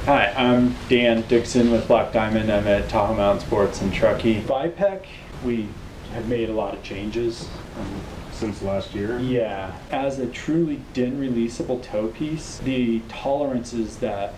Hi, I'm Dan Dixon with Black Diamond. I'm at Tahoe Mountain Sports in Truckee. Vipec, we have made a lot of changes. Since last year? Yeah. As a truly DIN releasable toe piece, the tolerances that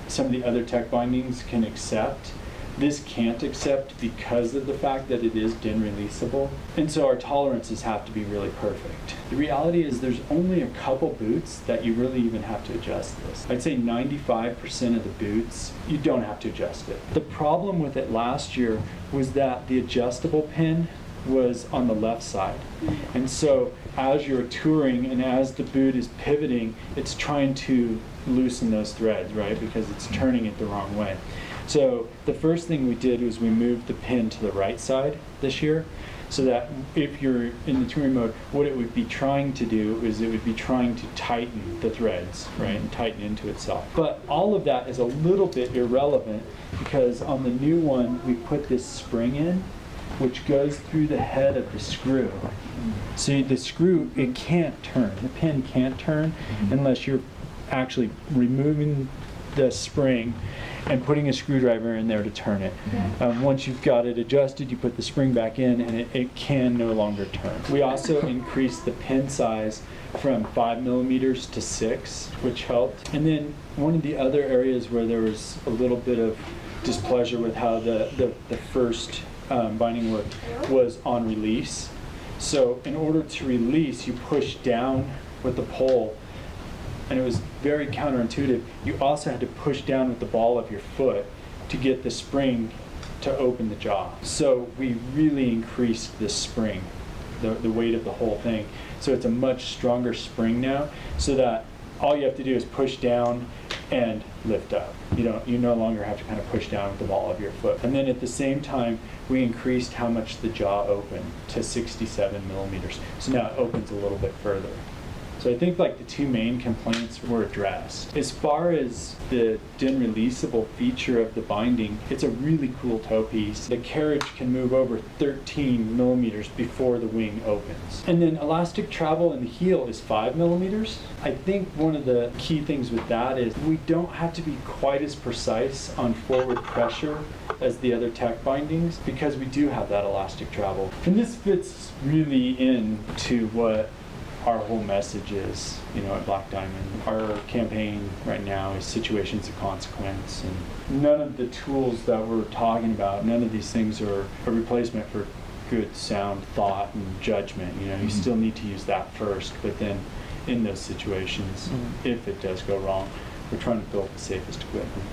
some of the other tech bindings can accept, this can't accept because of the fact that it is DIN releasable. And so our tolerances have to be really perfect. The reality is there's only a couple boots that you really even have to adjust this. I'd say 95% of the boots, you don't have to adjust it. The problem with it last year was that the adjustable pin was on the left side. And so as you're touring and as the boot is pivoting, it's trying to loosen those threads, right? Because it's turning it the wrong way. So the first thing we did was we moved the pin to the right side this year, so that if you're in the touring mode, what it would be trying to do is it would be trying to tighten the threads, right, and tighten into itself. But all of that is a little bit irrelevant because on the new one, we put this spring in, which goes through the head of the screw. So the screw, it can't turn. The pin can't turn unless you're actually removing the spring and putting a screwdriver in there to turn it. Once you've got it adjusted, you put the spring back in and it can no longer turn. We also increased the pin size from 5 millimeters to 6, which helped. And then one of the other areas where there was a little bit of displeasure with how the first binding worked was on release. So in order to release, you push down with the pole, and it was very counterintuitive. You also had to push down with the ball of your foot to get the spring to open the jaw. So we really increased the spring, the weight of the whole thing. So it's a much stronger spring now, so that all you have to do is push down and lift up. You no longer have to kind of push down with the ball of your foot. And then at the same time, we increased how much the jaw opened to 67 millimeters. So now it opens a little bit further. So I think like the two main complaints were addressed. As far as the DIN releasable feature of the binding, it's a really cool toe piece. The carriage can move over 13 millimeters before the wing opens. And then elastic travel in the heel is 5 millimeters. I think one of the key things with that is we don't have to be quite as precise on forward pressure as the other tech bindings because we do have that elastic travel. And this fits really into what our whole message is, at Black Diamond. Our campaign right now is situations of consequence, and none of the tools that we're talking about, none of these things are a replacement for good, sound thought and judgment. You still need to use that first, but then in those situations, if it does go wrong, we're trying to build the safest equipment.